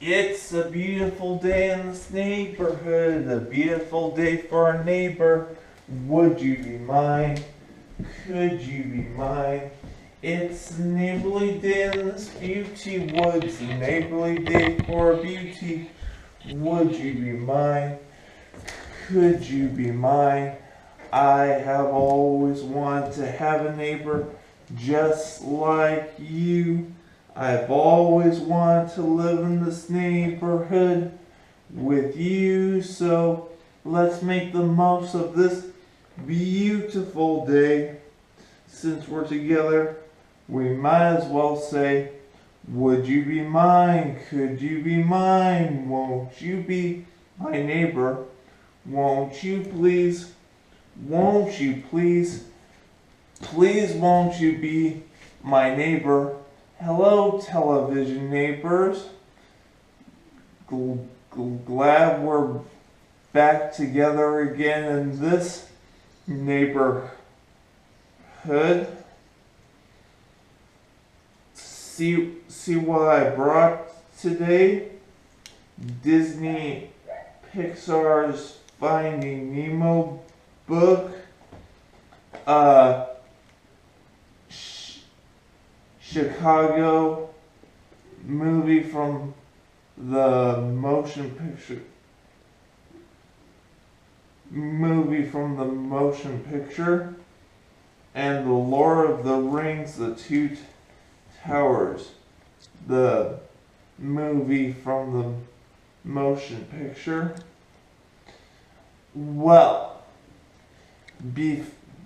It's a beautiful day in this neighborhood, a beautiful day for a neighbor. Would you be mine? Could you be mine? It's a neighborly day in this beauty woods, a neighborly day for beauty. Would you be mine? Could you be mine? I have always wanted to have a neighbor just like you. I've always wanted to live in this neighborhood with you, so let's make the most of this beautiful day. Since we're together, we might as well say, would you be mine? Could you be mine? Won't you be my neighbor? Won't you please? Won't you please? Please won't you be my neighbor? Hello, television neighbors. Glad we're back together again in this neighborhood. See what I brought today? Disney Pixar's Finding Nemo book. Chicago movie from the motion picture, and The Lord of the Rings, The Two Towers, the movie from the motion picture. Well,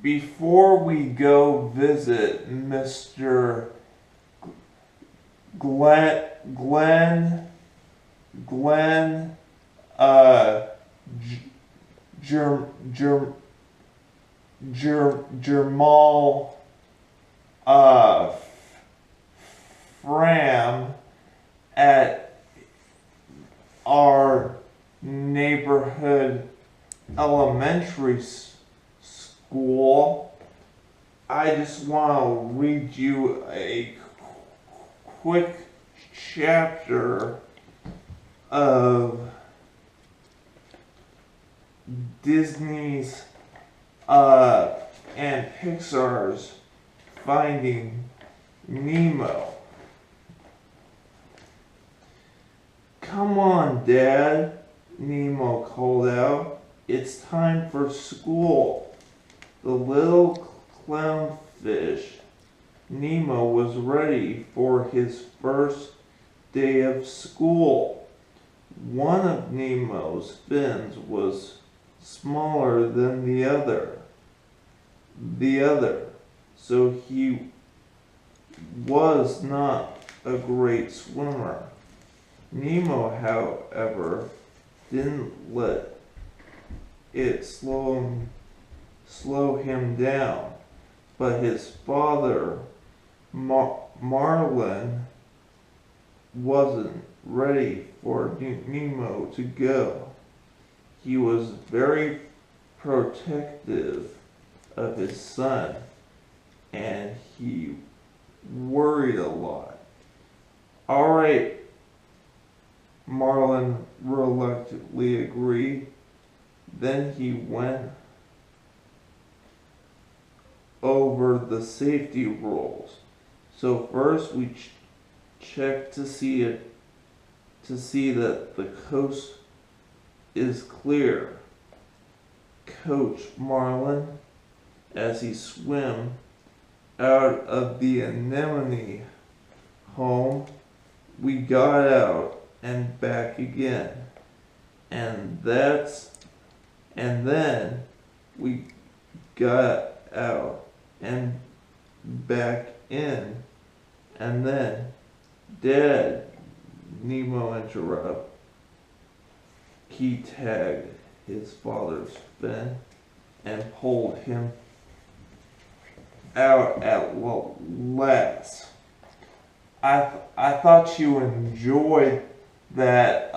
before we go visit Mr. Glenn, Jamal, Fram at our neighborhood elementary school, I just want to read you a quick chapter of Disney's and Pixar's Finding Nemo. Come on, Dad, Nemo called out. It's time for school. The little clownfish Nemo was ready for his first day of school. One of Nemo's fins was smaller than the other, so he was not a great swimmer. Nemo, however, didn't let it slow him down, but his father, Marlin, wasn't ready for Nemo to go. He was very protective of his son, and he worried a lot. All right, Marlin reluctantly agreed. Then he went over the safety rules. So first we check to see that the coast is clear. Coach Marlin, as he swam out of the anemone home, we got out and back again, and then we got out and back in, and then, Dad, Nemo interrupted. He tagged his father's fin and pulled him out at last. I thought you enjoyed that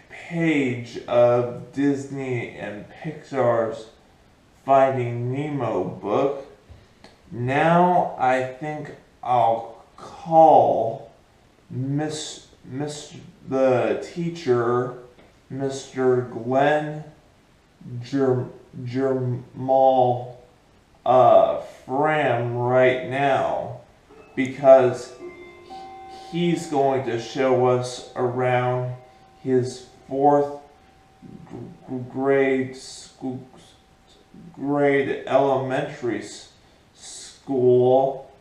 page of Disney and Pixar's Finding Nemo book. Now I think I'll call the teacher, Mr. Glenn Jamal Fram right now, because he's going to show us around his fourth grade elementary school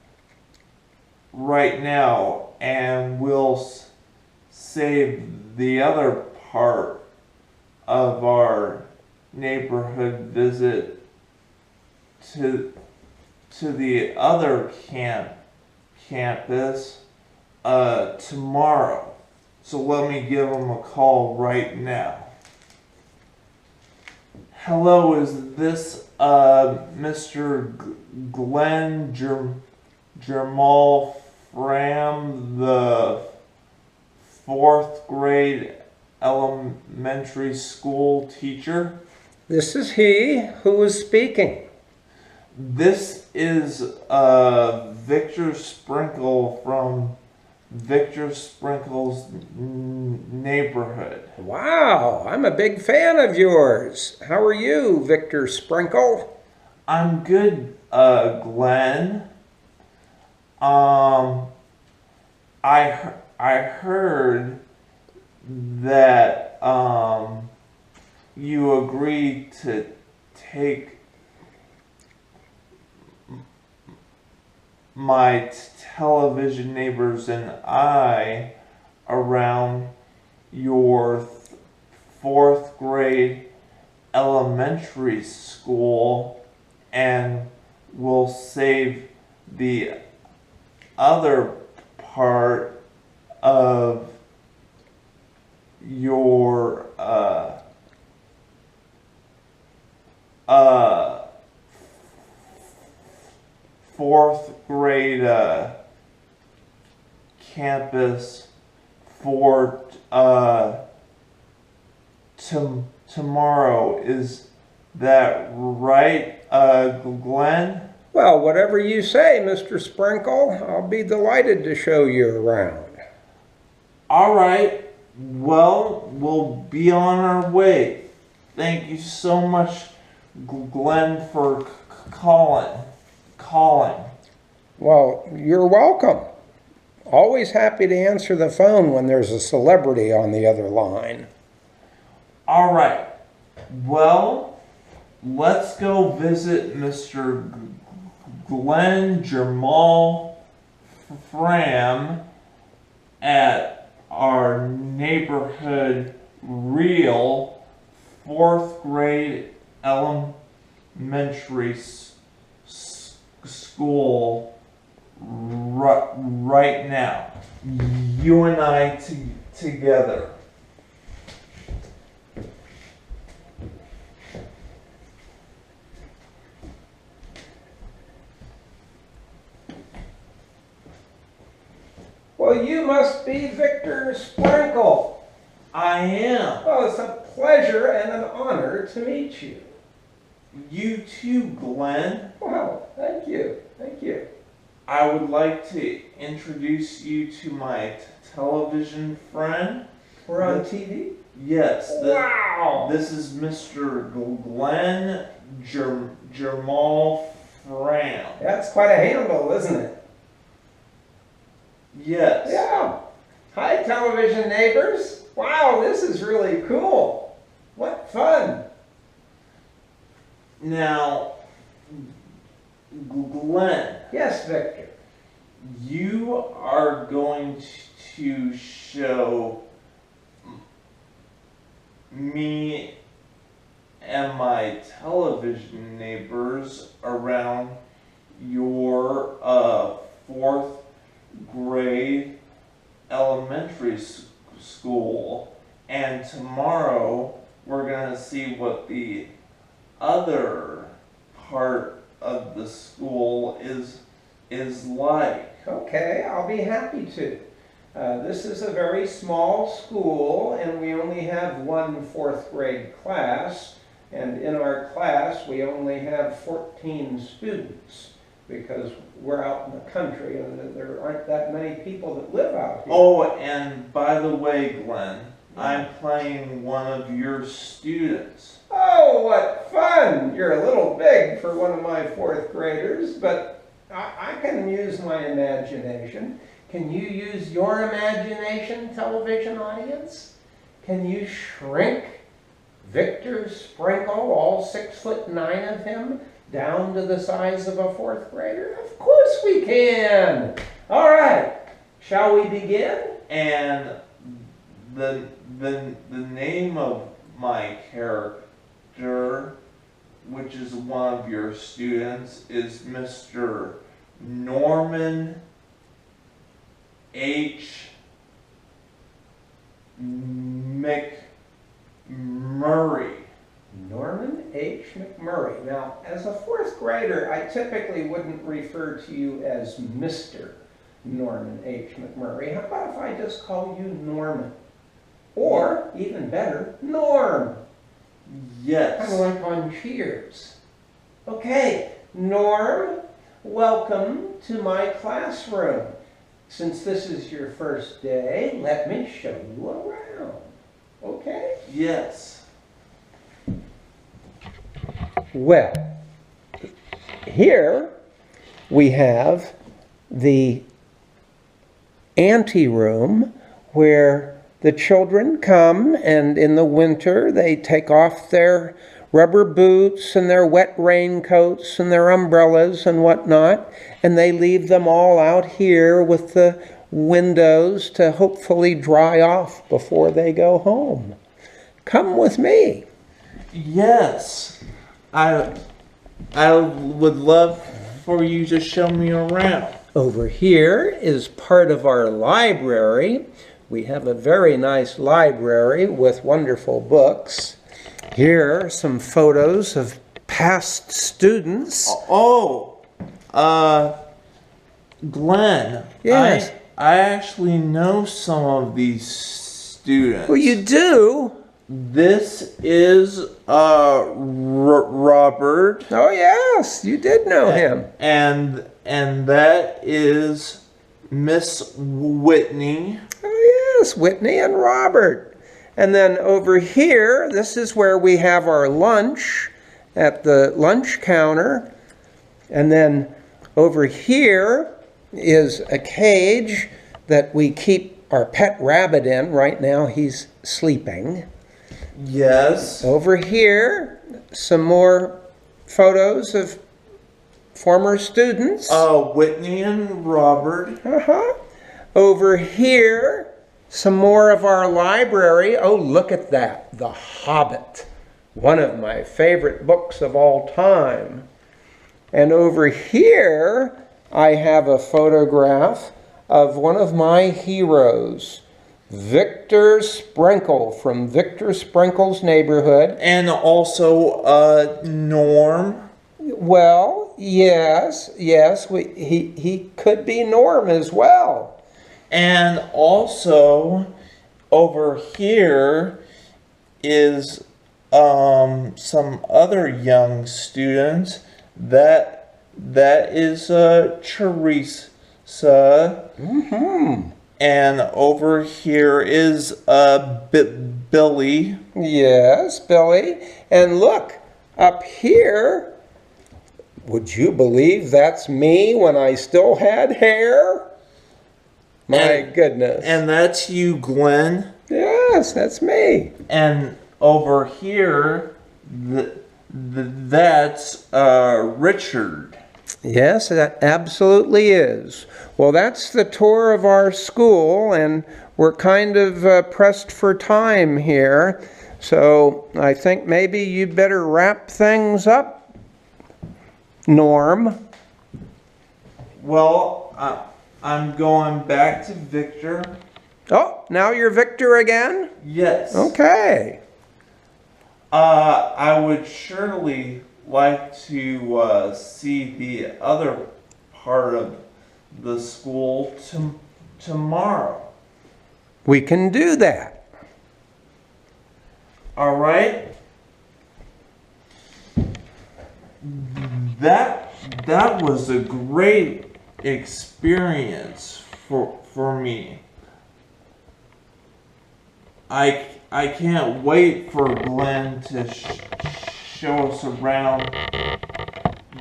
right now, and we'll save the other part of our neighborhood visit to the other campus tomorrow. So let me give him a call right now. Hello, is this Mr. Glenn Jamal Fram, the fourth grade elementary school teacher? This is he. Who is speaking? This is Victor Sprinkle from Victor Sprinkle's neighborhood. Wow, I'm a big fan of yours. How are you, Victor Sprinkle? I'm good, Glenn. I heard that you agreed to take my television neighbors and I around your fourth grade elementary school, and we'll save the other part of your fourth grade campus for tomorrow. Is that right, Glenn? Well, whatever you say, Mr. Sprinkle. I'll be delighted to show you around. All right. Well, we'll be on our way. Thank you so much, Glenn, for calling. Well, you're welcome. Always happy to answer the phone when there's a celebrity on the other line. All right. Well, let's go visit Mr. Glenn Jamal Fram at our neighborhood real fourth grade elementary school right now. You and I together. Well, you must be Victor Sprinkle. I am. Well, it's a pleasure and an honor to meet you. You too, Glenn. Wow, thank you. Thank you. I would like to introduce you to my television friend. We're on TV? Yes. Wow. This is Mr. Glenn Jamal Fram. That's quite a handle, isn't it? Yes. Yeah. Hi, television neighbors. Wow, this is really cool. What fun. Now, Glenn. Yes, Victor. You are going to show me and my television neighbors around your fourth grade elementary school, and tomorrow we're going to see what the other part of the school is like. Okay, I'll be happy to. This is a very small school, and we only have one fourth grade class, and in our class we only have 14 students. because we're out in the country and there aren't that many people that live out here. Oh, and by the way, Glenn, I'm playing one of your students. Oh, what fun! You're a little big for one of my fourth graders, but I can use my imagination. Can you use your imagination, television audience? Can you shrink Victor Sprinkle, all 6'9" of him, down to the size of a fourth grader? Of course we can! All right, shall we begin? And the name of my character, which is one of your students, is Mr. Norman H. McMurray. Norman H. McMurray. Now, as a fourth grader, I typically wouldn't refer to you as Mr. Norman H. McMurray. How about if I just call you Norman? Or, even better, Norm. Yes. Kind of like on Cheers. Okay, Norm, welcome to my classroom. Since this is your first day, let me show you around. Okay? Yes. Well, here we have the anteroom where the children come, and in the winter they take off their rubber boots and their wet raincoats and their umbrellas and whatnot, and they leave them all out here with the windows to hopefully dry off before they go home. Come with me. Yes. I would love for you to show me around. Over here is part of our library. We have a very nice library with wonderful books. Here are some photos of past students. Glenn. Yes. I actually know some of these students. Well, you do? This is Robert. Oh, yes, you did know him. And that is Miss Whitney. Oh, yes, Whitney and Robert. And then over here, this is where we have our lunch at the lunch counter. And then over here is a cage that we keep our pet rabbit in. Right now he's sleeping. Yes. Over here, some more photos of former students. Whitney and Robert. Over here, some more of our library. Oh, look at that. The Hobbit. One of my favorite books of all time. And over here, I have a photograph of one of my heroes, Victor Sprinkle from Victor Sprinkle's Neighborhood. And also Norm. Well, yes, he could be Norm as well. And also over here is some other young students. That is Teresa. And over here is Billy. Yes, Billy. And look, up here, would you believe that's me when I still had hair? My goodness. And that's you, Glenn. Yes, that's me. And over here, that's Richard. Yes, that absolutely is. Well, that's the tour of our school, and we're kind of pressed for time here. So I think maybe you better wrap things up, Norm. Well, I'm going back to Victor. Oh, now you're Victor again? Yes. Okay. I would surely like to see the other part of the school tomorrow. We can do that. All right? That that was a great experience for me. I can't wait for Glenn to show us around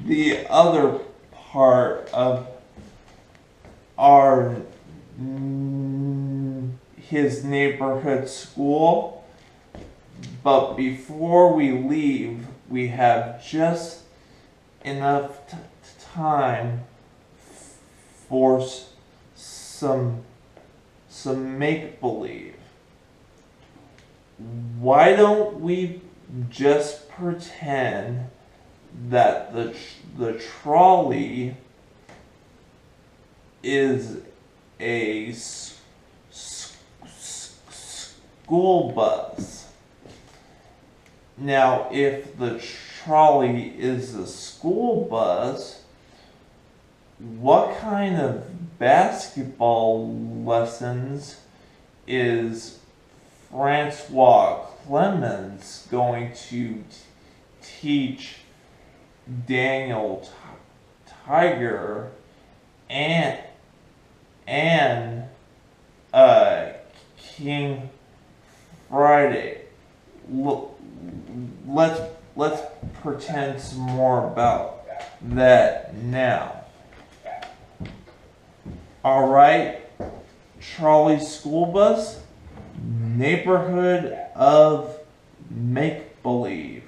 the other part of our his neighborhood school. But before we leave, we have just enough time for some make-believe. Why don't we just pretend that the trolley is a school bus? Now, if the trolley is a school bus, what kind of basketball lessons is Francois Clemens going to teach Daniel Tiger and King Friday? Let's pretend some more about that now. All right, trolley school bus, neighborhood of make-believe.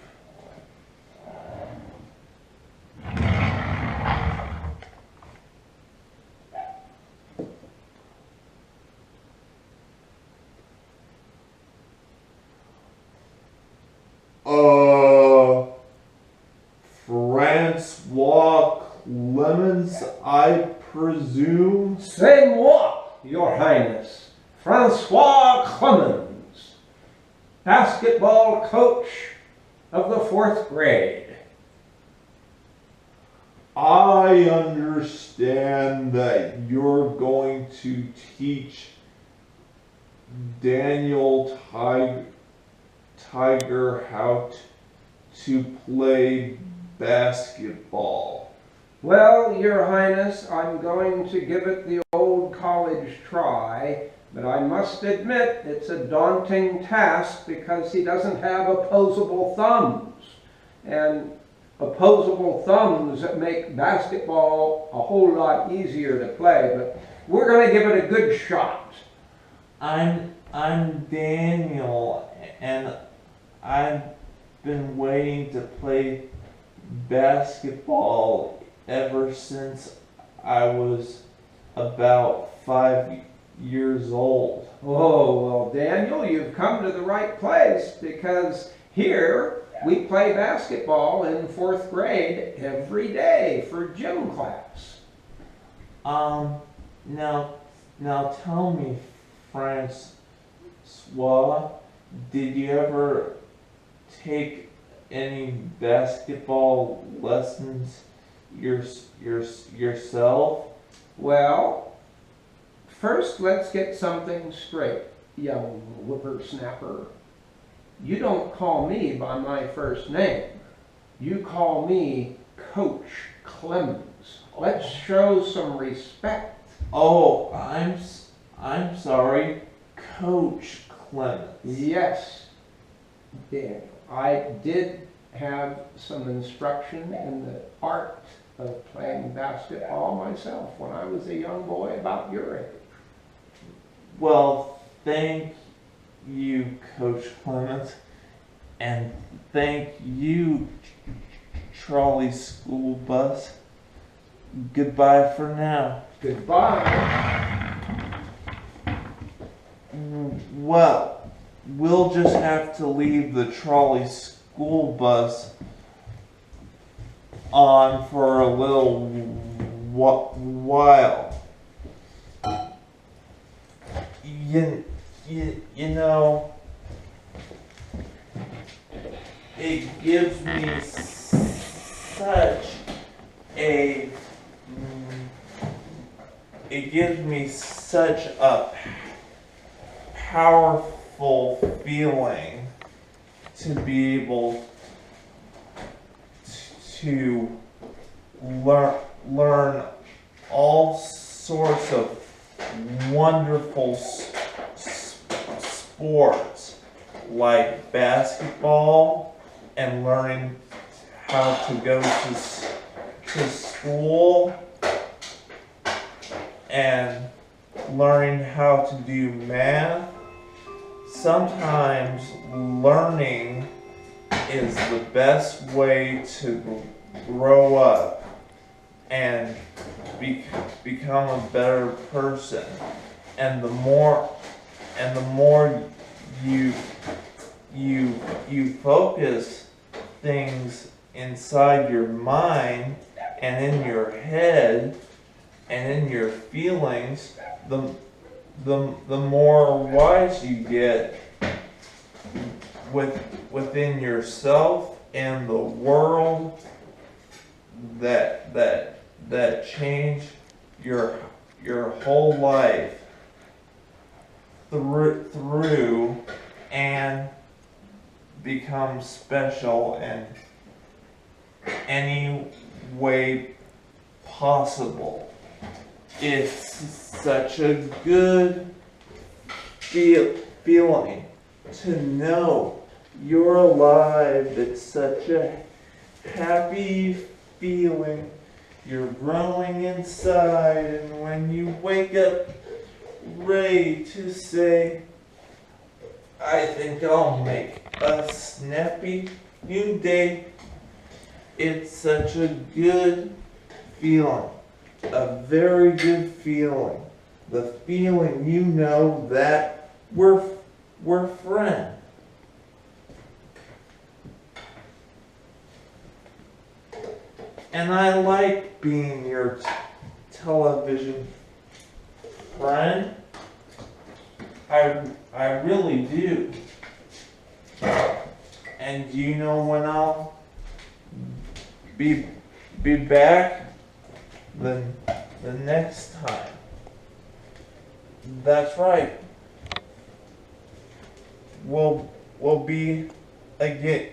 Francois Clemens, I presume? C'est moi, Your Highness. Francois Clemens, basketball coach of the 4th grade. I understand that you're going to teach Daniel Tiger how to play basketball. Well, Your Highness, I'm going to give it the old college try, but I must admit it's a daunting task because he doesn't have opposable thumbs. And opposable thumbs make basketball a whole lot easier to play, but we're going to give it a good shot. I'm Daniel, and I've been waiting to play basketball ever since I was about 5 years old. Oh, well, Daniel, you've come to the right place because here we play basketball in 4th grade every day for gym class. Now tell me, Francois, did you ever take any basketball lessons yourself? Well, first let's get something straight, young whippersnapper. You don't call me by my first name. You call me Coach Clemens. Let's show some respect. Oh, I'm sorry, Coach Clemens. Yes, Daniel. I did have some instruction in the art of playing basketball myself when I was a young boy about your age. Well, thank you, Coach Clemens, and thank you, trolley school bus. Goodbye for now. Goodbye. Well, we'll just have to leave the trolley school bus on for a little while. You know, it gives me such a powerful feeling to be able to learn all sorts of wonderful sports like basketball and learning how to go to school and learning how to do math. Sometimes learning is the best way to grow up and become a better person. And the more you focus things inside your mind and in your head and in your feelings, the more wise you get within yourself and the world that change your whole life through and become special in any way possible. It's such a good feeling to know you're alive. It's such a happy feeling. You're growing inside, and when you wake up ready to say, I think I'll make a snappy new day, it's such a good feeling. A very good feeling. The feeling you know that we're friends. And I like being your television friend. I really do. And do you know when I'll be back? The next time. That's right. We'll be again.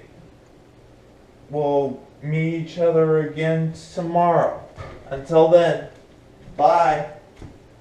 We'll meet each other again tomorrow. Until then, bye.